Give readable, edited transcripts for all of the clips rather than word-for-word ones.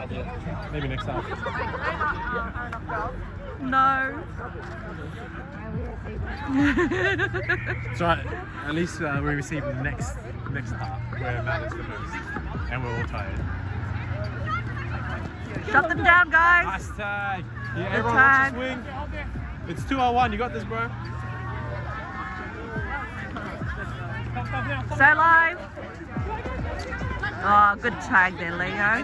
half, yeah. Maybe next half. No. It's alright. At least we receive the next half where it matters the most, and we're all tired. Shut them down, guys. Nice tag. Yeah, Good everyone tag. watch the swing. It's 2:01. You got this, bro. Stay alive. Oh, good tag there, Leo.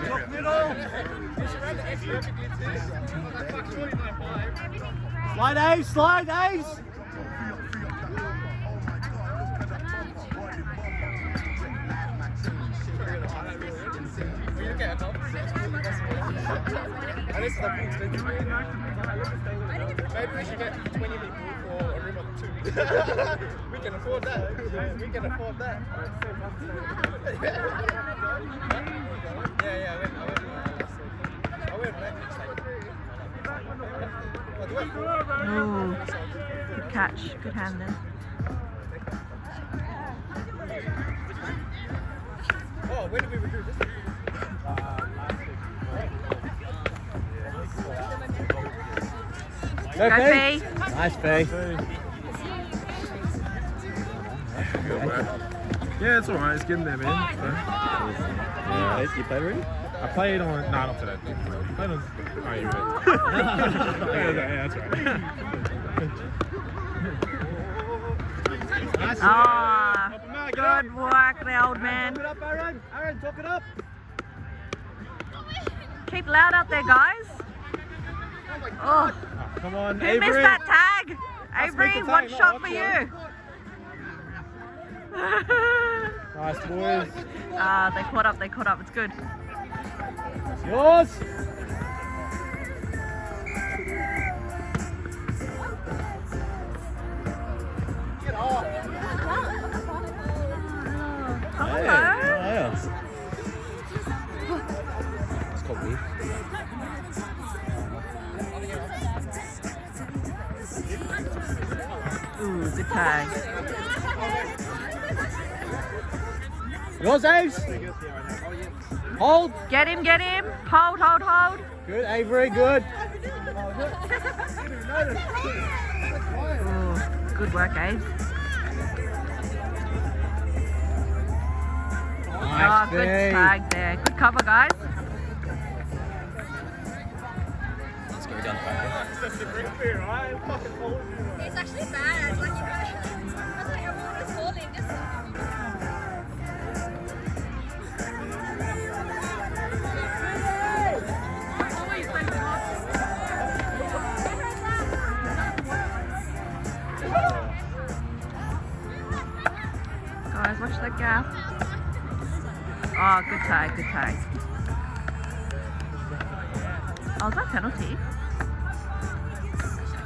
Slide Ace, slide Ace! Maybe we should get 20 people for a room of 2. We can afford that. We can afford that. Yeah, I went next time. Ooh, good catch, good hand there. Oh, when did we recruit this? Go, Go, Fee. Fee. Nice, Fee. Yeah, it's alright. It's getting there, man. You play already? I played on. Nah, not today. I played on. Oh, you're right. Yeah, that's right. Ah, good work, the old man. Talk it up, Aaron. Aaron, talk it up. Keep loud out there, guys. Oh, Come on, who Avery. missed that tag? Avery, make the one tag, shot not for watch you. Nice, boys. They caught up, it's good. It's yours. Hello. It's called me. Ooh, good tag. Yours, Ace. Hold. Get him, get him. Hold, hold, hold. Good, Avery, good. Ooh, good work, Abe. Nice, Good Fee. tag there. Good cover, guys. Let's go down the back. It's actually bad. Like, you gotta, that's why everyone was holding. Just Guys, watch that gap. Oh, good tag, good tag. Oh, is that penalty?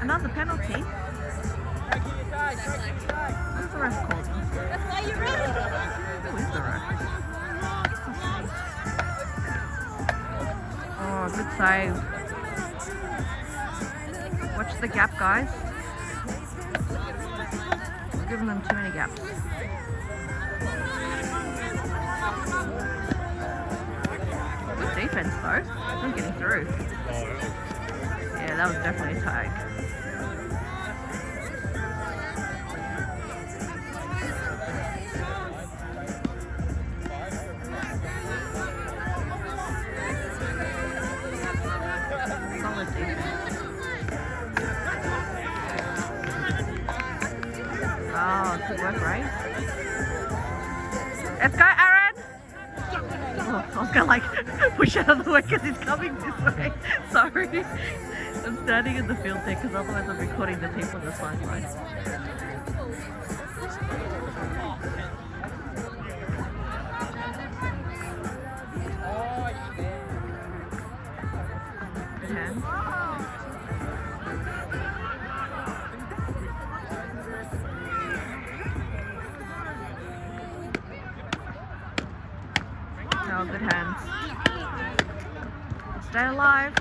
Another penalty? What's the ref called? that's why you ran. Who is the ref? Oh, good save. Watch the gap, guys. We're giving them too many gaps. Good defense though. Not getting through. Yeah, that was definitely a tag. Solid defense. Oh, good work, right? Let's go, Aaron! Oh, I was gonna like push out of the way because he's coming this way. Sorry. I'm standing in the field there because otherwise I'm recording the people on the sideline. Good hand. Oh, good hands. Stay alive.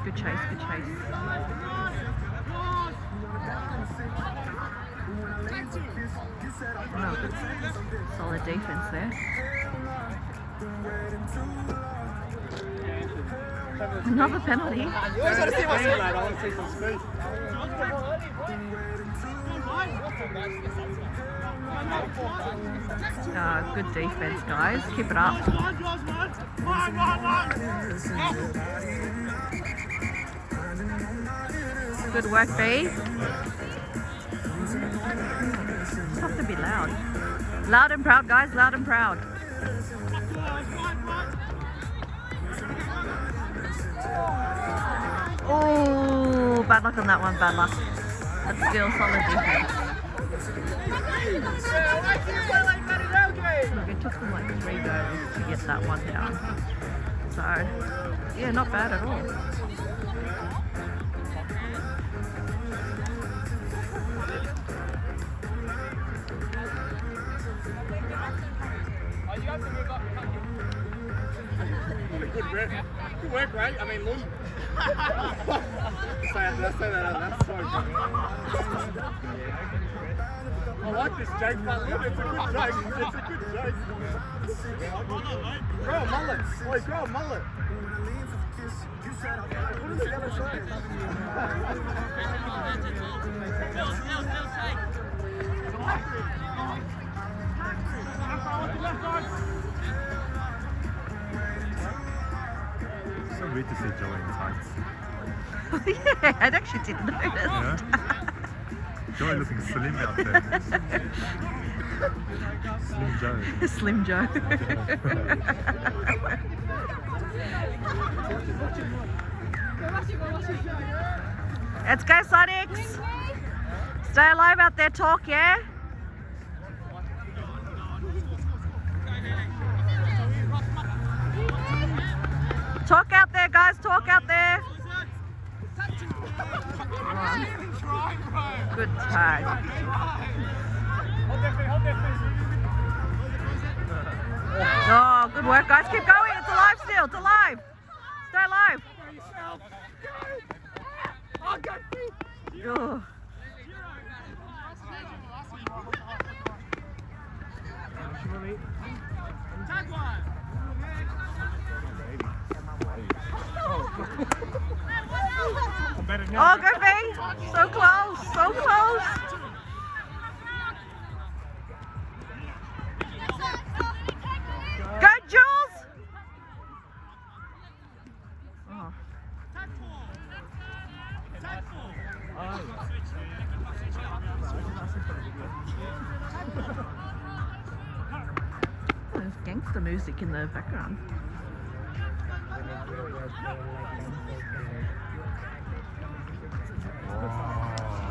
Good chase, good chase. Solid defense there. Another penalty. You always want to see my I want to see some speed. Good defense, guys. Keep it up. Good work, B. Just have to be loud. Loud and proud, guys. Loud and proud. Oh, bad luck on that one. Bad luck. But still solid defense. Look, it took them like 3 goes to get that one down. So, yeah, not bad at all. Good work, mate. I mean, Lee. Say that out. That's so good. I like this joke, but it's a good joke. It's a good joke. Grow a mullet. Oi, grow a mullet. What is the other side? So weird to see Joey in tights. Yeah, I actually didn't notice. Yeah. Joey looking slim out there. Slim Joe. Slim Joe. Let's go, Sonics. Stay alive out there, talk, yeah? Talk out there, guys, talk out there. Good tag. Oh, good work, guys. Keep going. It's alive still. It's alive. Stay alive. Oh. Oh, go B! So close, so close. Go, Jules! Oh. There's gangster music in the background.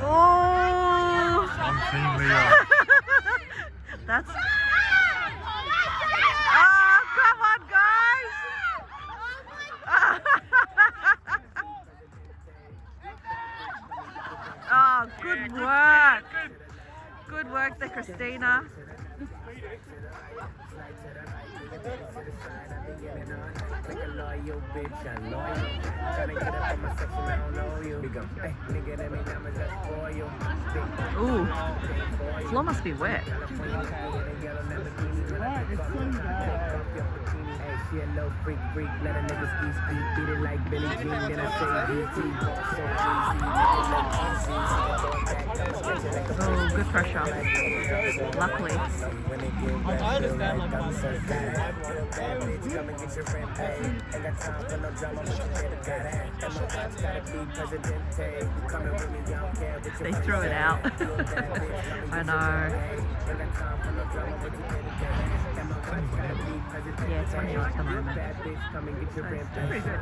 Oh! I'm Team Leo. That's. Oh, come on, guys! Oh, good work. Good work there, Christina. Ooh, floor must be wet. Oh, good pressure. Luckily. I understand like They threw it out. I know. Yeah, it's 1-0 at the moment. So it's pretty good.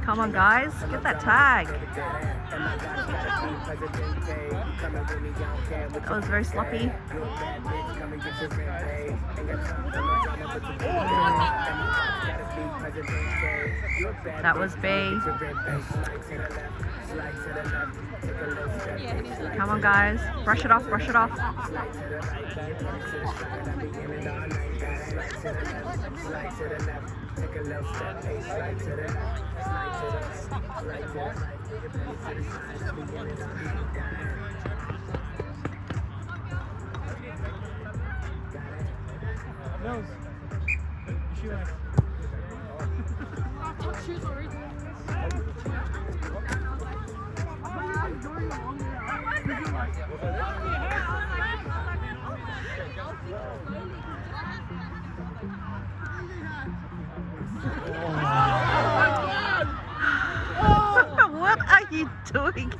Come on, guys, get that tag. That was very sloppy. That was B. Come on, guys, brush it off, brush it off. Nose. Shoelace. What are you doing?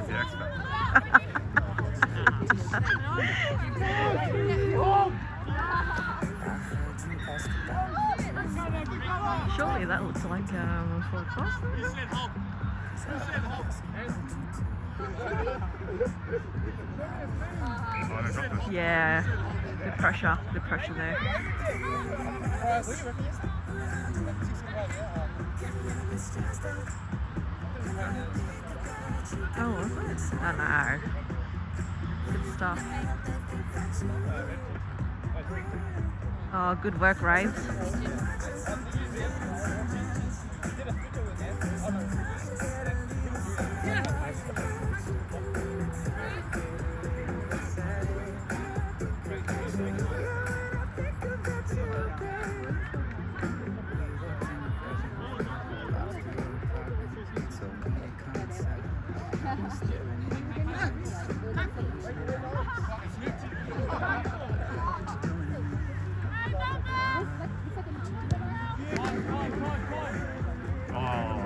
The X Factor. Surely that looks like a full cross. Yeah, good pressure there. Oh, was it? Oh no. Good stuff. Oh, good work, Raves.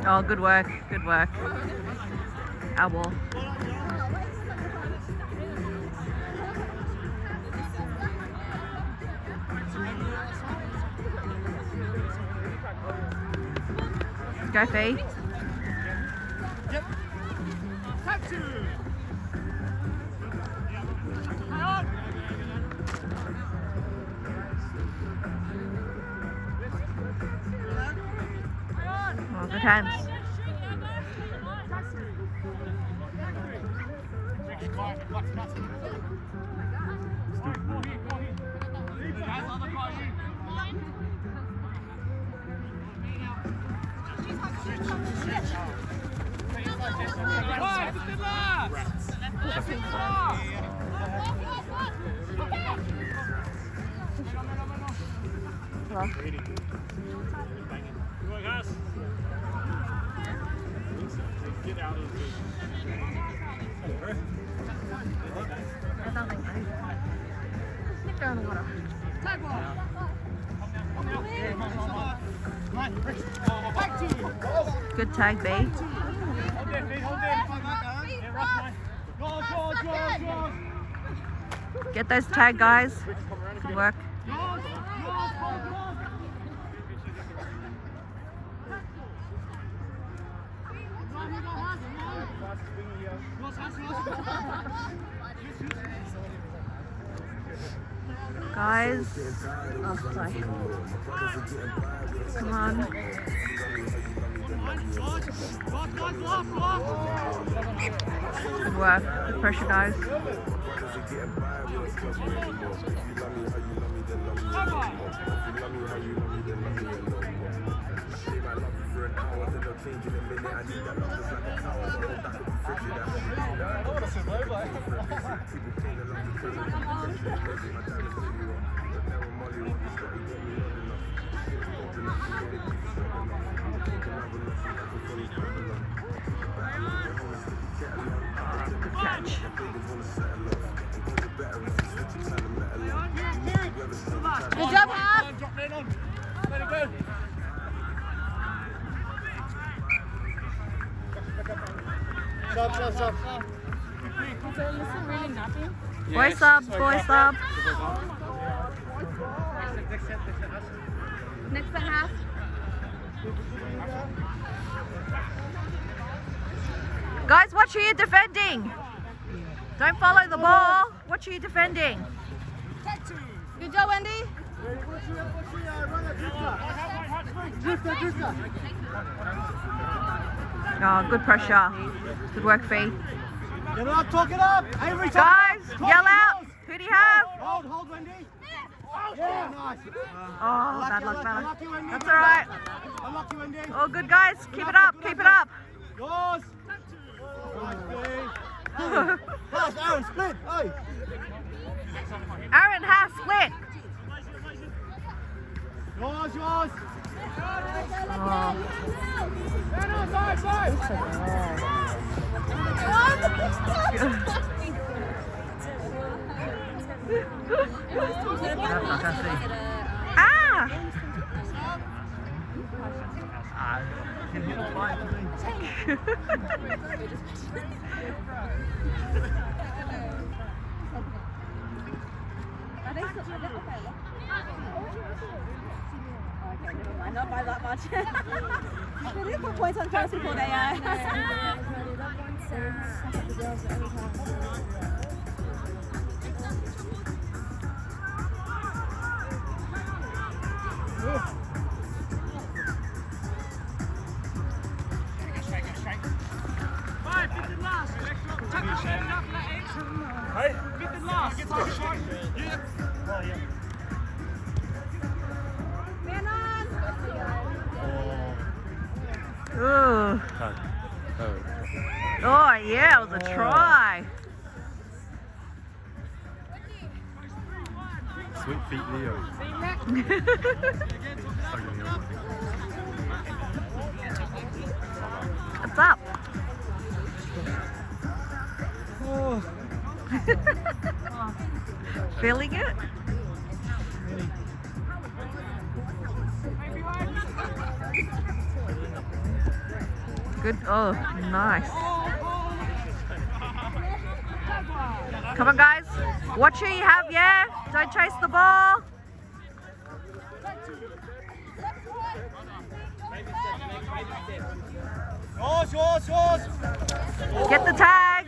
Oh, good work, good work. Our ball. Go, Fee. Yep. Tag two. Oh, good hands. Get out of the Good tag, B. Get those tag, guys. Good work. Guys. Oh, sorry. Come on. Good work. Good pressure, guys. Good catch. Good job, half. Drop in on. Let it go. Stop. So you listen really nappy. Boy sub, boy sub. Next and half. Guys, watch who you're defending. Don't follow the ball. Watch who you're defending. Good job, Wendy. Oh, good pressure. Good work, Fee. Get it up, talk it up. Avery, talk Guys, it up. yell out. Who do you have? Hold, Wendy. Yeah, nice. Oh, bad luck, bad luck. Unlucky, Wendy. That's all right. Unlucky, Wendy. Oh, good guys. Keep it up, keep it up. Yours. Nice, Steve. Pass, Aaron, split. Hey. Aaron has split. Yours. Oh. Ah! Not by that much. They did put points on first before they Ooh. Oh, yeah, it was a try. Sweet feet Leo. What's up? Feeling it? Good. Oh, nice. Come on, guys. Watch who you have, yeah? Don't chase the ball. Yours. Get the tag.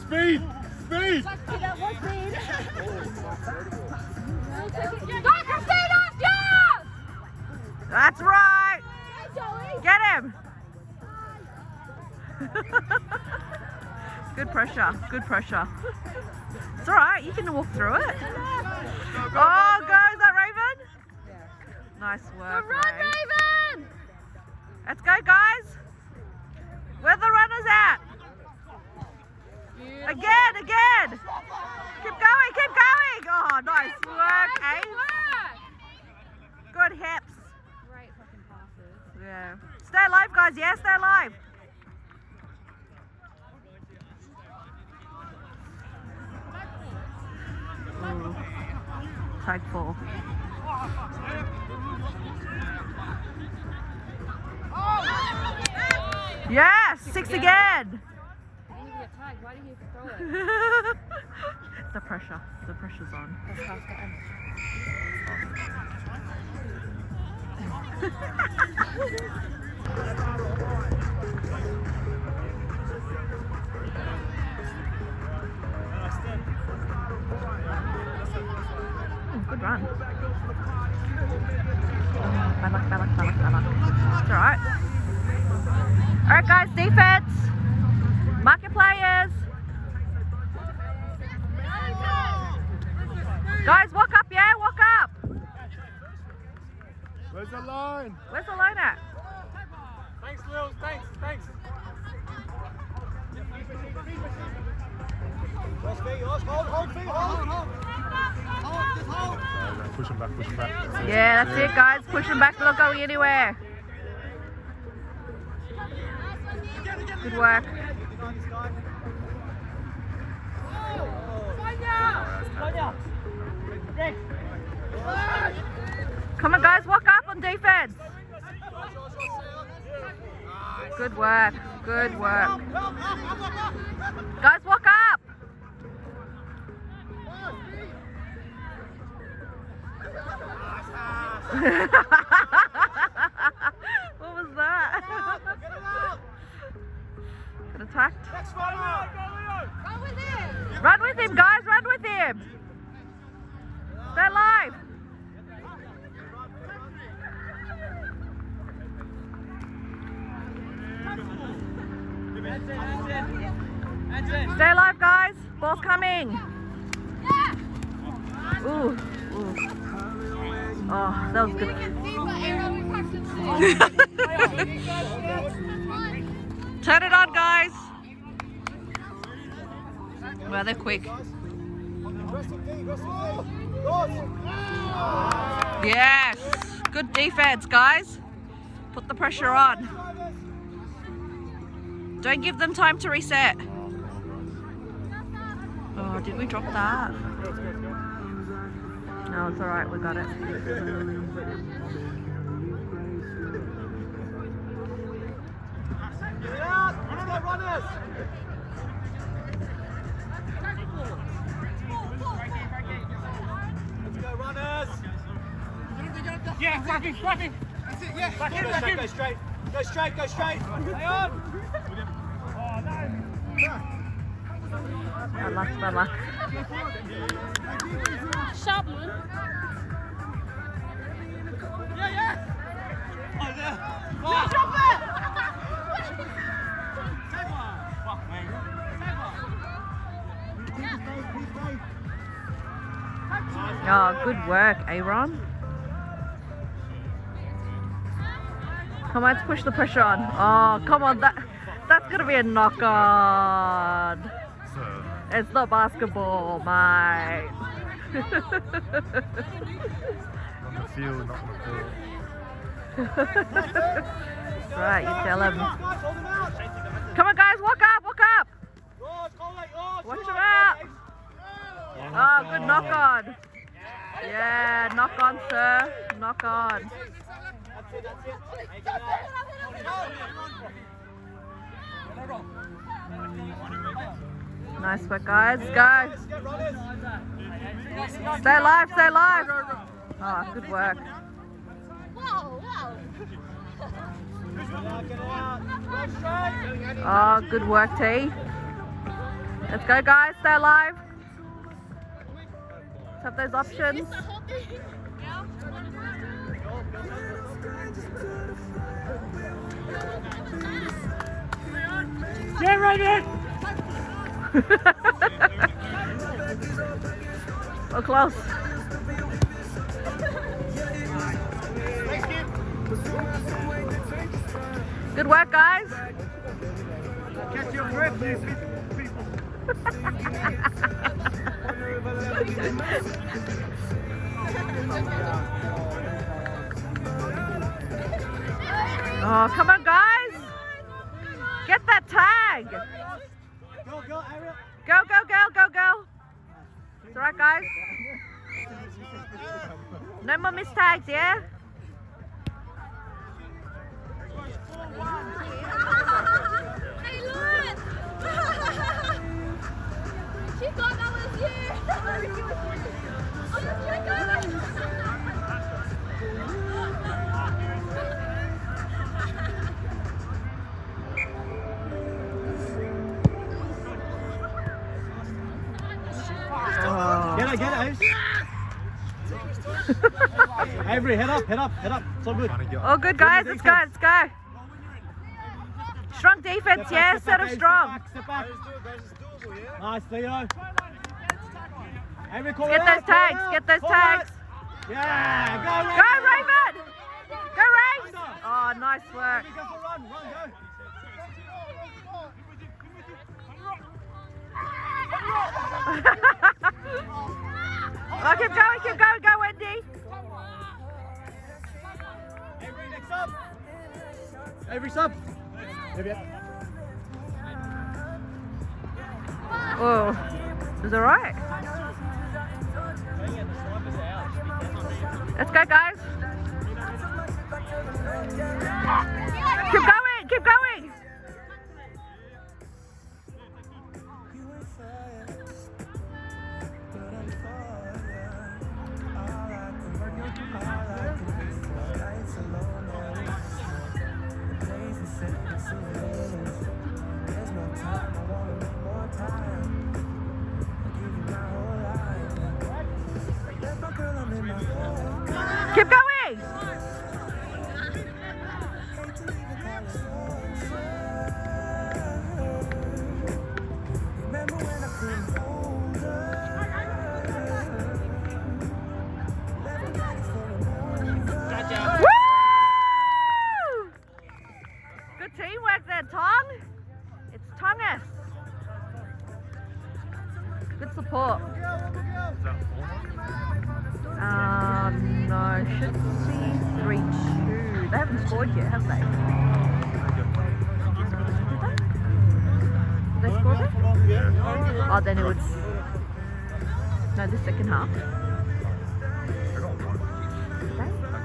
Speed. Go, Christina! Yeah! That's right. Get him. Good pressure. It's all right. You can walk through it. Oh, go. Is that Raven? Nice work, Run, Ray. Raven! Let's go, guys. Where the runners at? Again. Keep going. Oh, nice work, eh? Good hips. Great fucking passes. Yeah. Stay alive, guys. Yeah, stay alive. Ooh. Tag 4. Yes, 6 again. Why did you throw it? The pressure's on. Good run. Bad luck. It's alright. Alright, guys, defense. Mark your players. Guys, walk up, yeah? Walk up. Where's the line? Where's the line at? Thanks, Lil. Thanks. Hold. Push him back. Yeah, that's it, guys. Push them back. They're not going anywhere. Good work. Come on, guys. Walk up on defense. Good work. Guys, walk up. What was that? Get attacked. Go with it. Run with him, guys. Run with him. Stay alive. Stay alive, guys. Ball's coming. Ooh. Ooh. Oh, that was good. Turn it on, guys. Well, they're quick. Yes. Good defense, guys. Put the pressure on. Don't give them time to reset. Oh, did we drop that? No, it's alright, we got it. Yeah, rapping. That's it, yeah. Back in. Go straight. Go straight. Stay on. Oh, no. Bad luck. Sharp one. Yeah. Oh, yeah. Oh. Drop it. Fuck, mate. Oh, good work, Aaron. Come on, let's push the pressure on. Oh, come on, that's gonna be a knock on. So, It's not basketball, mate. on the field, not on the court. Right, you tell him. Come on, guys, walk up. Watch him out. Oh, good knock on. Yeah, knock on, sir. Knock on. Nice work, guys. Let's go. Stay alive. Oh, good work. Wow. Oh, good work, T. Let's go, guys. Stay alive. Let's have those options. Yeah, right in. Oh, close. Good work, guys. Catch your breath, you people. Oh, come on, guys. Get that tag. Go, Ariel. Go. It's alright, guys. No more mistags, yeah? Hey, look! She thought that was you! Get it, Avery, head up. It's all good. Trying to get All good, guys. Let's go. Strong defense, yeah? Set up strong. Step back. Nice, Theo. Avery, call Get it those out, tags. call it Get those out, call it tags. out. Yeah, Go, Raven! Go, Raven! Oh, nice work. Go for a run, go. Oh, keep going, go, Wendy. Avery, next up. Avery, sub. Oh, is it right? Let's go, guys. Keep going. Keep going. Woo! Good teamwork there, Tong. It's Tongus. Good support. No, should see 3-2. They haven't scored yet, have they? Did they score it? Oh, then it would. No, the second half.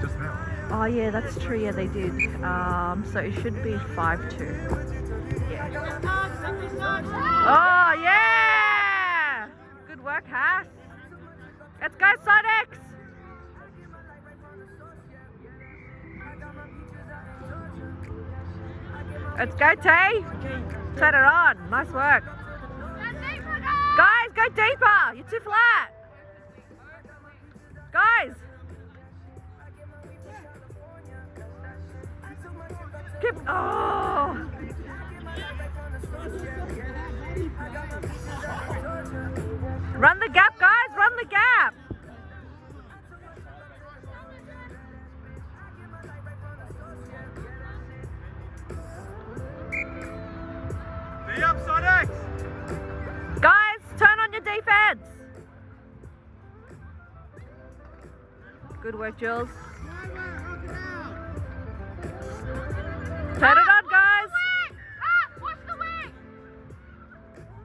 Just now. Oh yeah, that's true. Yeah, they did. So it should be 5-2. Yeah. Oh yeah! Good work, Haas. Let's go, Sonics! Let's go, Tay. Turn it on. Nice work. Guys, go deeper. You're too flat. Guys. Keep. Oh. Run the gap, guys. Run the gap. Stay up, Sonic! Guys, turn on your defense. Good work, Jules. Turn it on, guys. Watch the wing!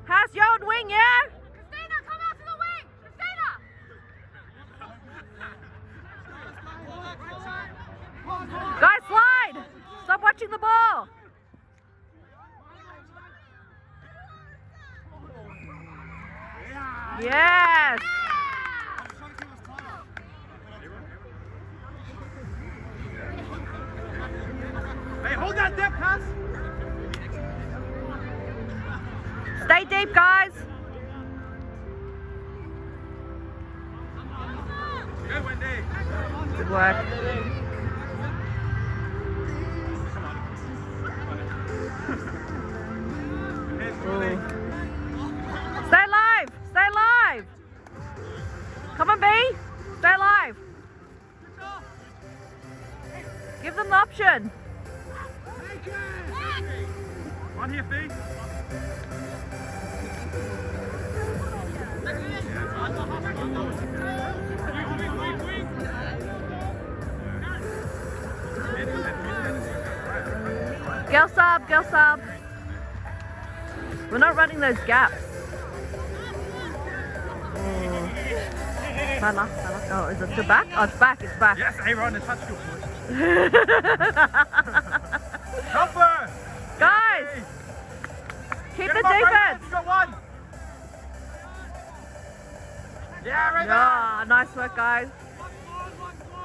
Has you on wing, yeah? Christina, come out to the wing! Christina! Guys, slide. Stop watching the ball. Yes. Hey, hold that depth, pass! Stay deep, guys. Good, Wendy! Good work. Stay alive. Stay alive. Come on, B. Stay alive. Give them the option. One here, Fee. Girl sub, girl sub. We're not running those gaps. Fella. Oh, is it still back? Oh, it's back, it's back. Yes, Aaron, touch your foot. Jumper! Guys, keep Get the him up, defense. Ray, you got one! Yeah, right there! Ah, nice work, guys.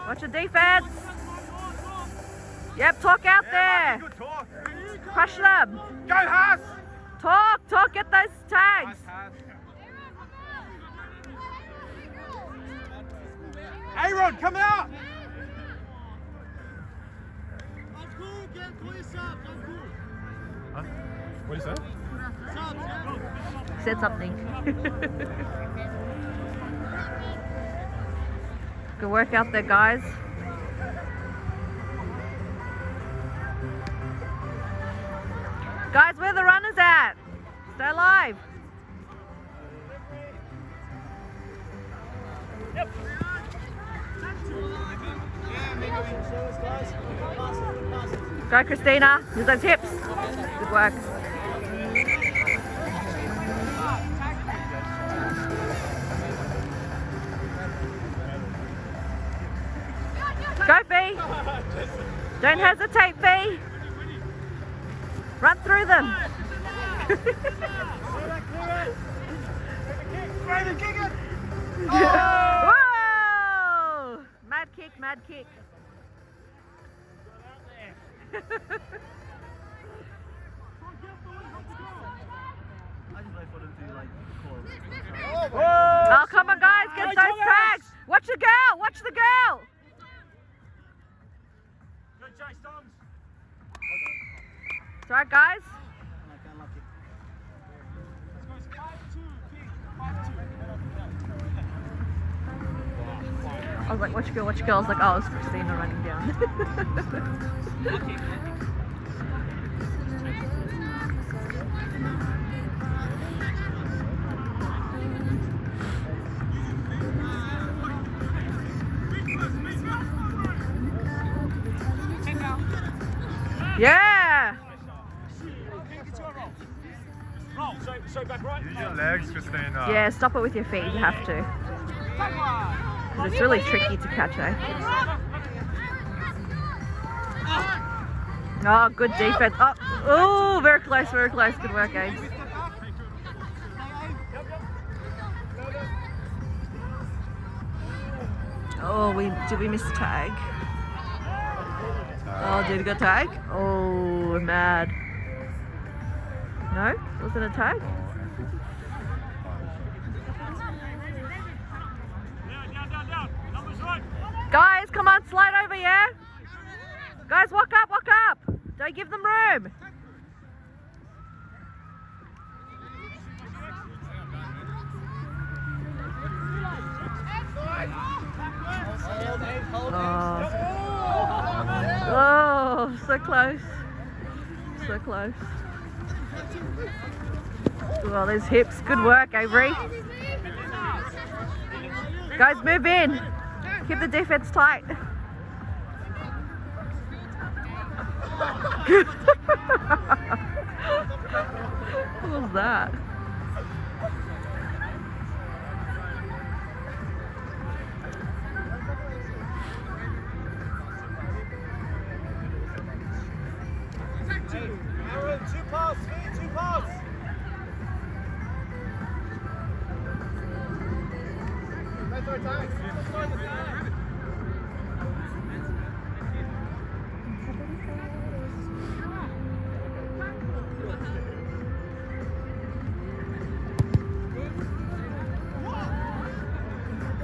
Watch the defense. Yep, talk out Yeah, there. good talk. Crush them. Go, Haas! Talk, get those tags. Nice, Haas. Aaron, come out! Huh? What did you say? Said something. Good work out there, guys. Guys, where are the runners at? Stay alive. Go, Christina. Use those hips. Good work. Go, Fee. Don't hesitate, Fee. Run through them. Whoa! Mad kick, mad kick. Oh, come on, guys, get those tags. Watch the girl, watch the girl. work, guys. I was like, watch your girl, watch your girl. I was like, oh, it's Christina running down. Yeah! Use your legs, Christina. Yeah, stop it with your feet, you have to. 'Cause it's really tricky to catch, eh? Oh, good defense. Oh, very close, very close. Good work, Ace. Oh, did we miss the tag? Oh, did we get a tag? Oh, mad. No? Wasn't a tag? Guys, come on, slide over, yeah? Guys, walk up, walk up. Don't give them room. Oh, so close. So close. Oh, there's hips. Good work, Avery. Guys, move in. Keep the defense tight. What was that? Two pass, two pass.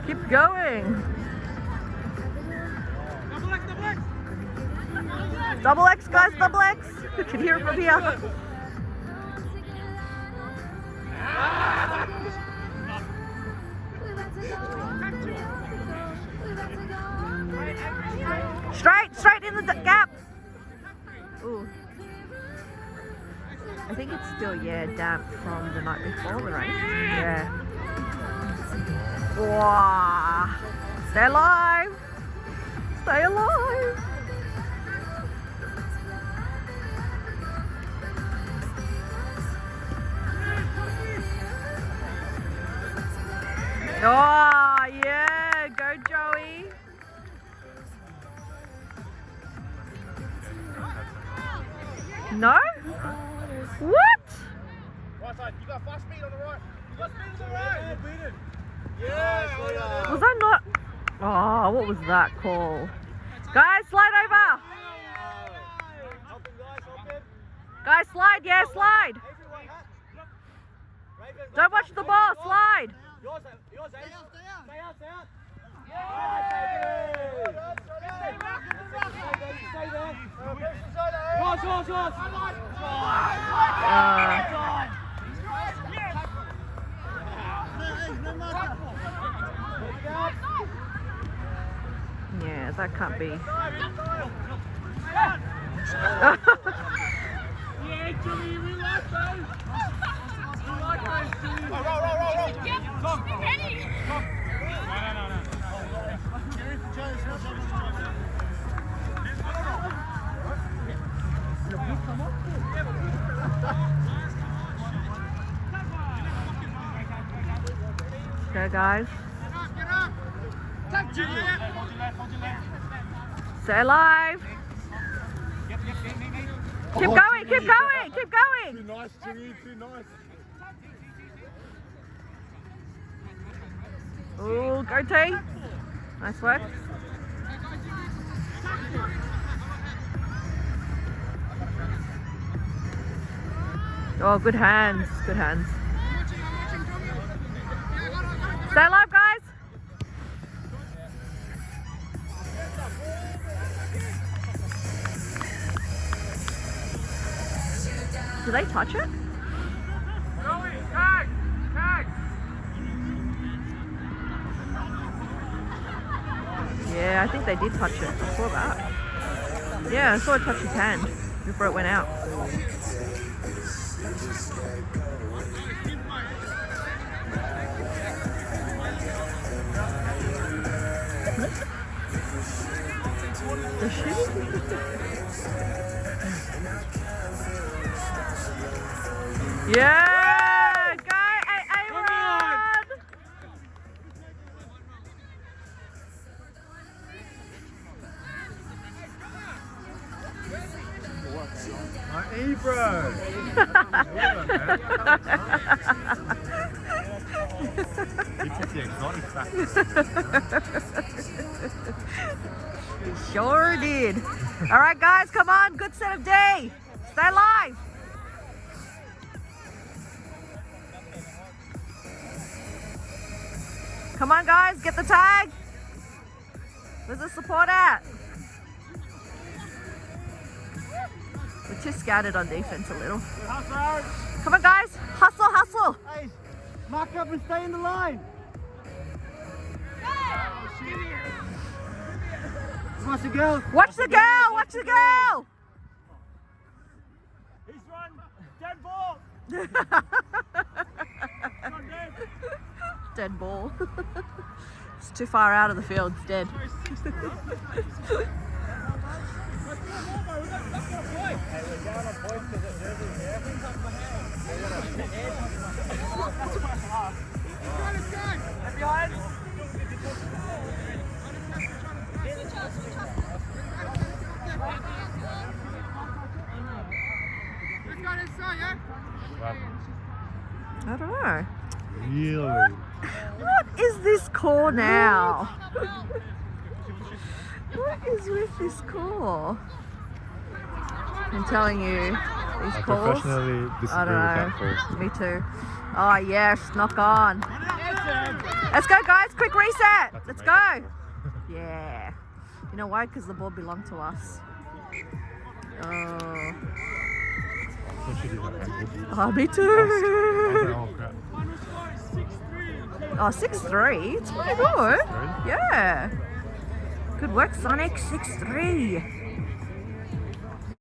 Keep going. Double X, guys, double X. You can hear it from here. Straight in the gap. Ooh. I think it's still, damp from the night before the rain. Yeah. Wow. Stay alive. Stay alive. Oh, yeah. Go, Joey. No? What? Right side, you got fast speed on the right. You got speed on the right. Yeah. Was that not? Oh, what was that call? Guys, slide over. Help him, guys, help him. Guys, slide. Yeah, slide. Everyone, Raven, Don't watch the ball. Slide. yours, Ace. Stay out. Yeah, baby. Stay there. Yours. Yeah, that can't be. Yeah, Jimmy, we like those. We like those, Jimmy. Roll. Yep, be ready. Go, guys. Stay alive. Keep going. Too nice, Jimmy, too nice. Oh, go T. Nice work. Oh, good hands. Stay alive, guys. Did they touch it? Yeah, I think they did touch it. I saw that. Yeah, I saw it touch his hand before it went out. Does she? Yeah! Go, A-Rod! Ebro! He took the exotic factor. Sure did. All right, guys, come on. Good set of day. Stay alive. Come on, guys. Get the tag. Where's the support at? We're too scattered on defense a little. Come on, guys. Hustle, hustle. Hey, mark up and stay in the line. Watch the girl. Watch the girl. Watch the girl. He's run. Dead ball. Dead ball. It's too far out of the field. It's dead. I don't know. Really? What is this call now? What is with this call? I'm telling you, these I calls. professionally disagree I with that don't call. know. Me too. Oh yes, knock on. Let's go, guys! Quick reset. That's Let's amazing. go. Yeah. You know why? Because the ball belonged to us. Oh. So she did that. Oh, me I too. was like, oh crap. Oh, 6'3". It's pretty good. Really? Yeah. Good work, Sonic. 6'3".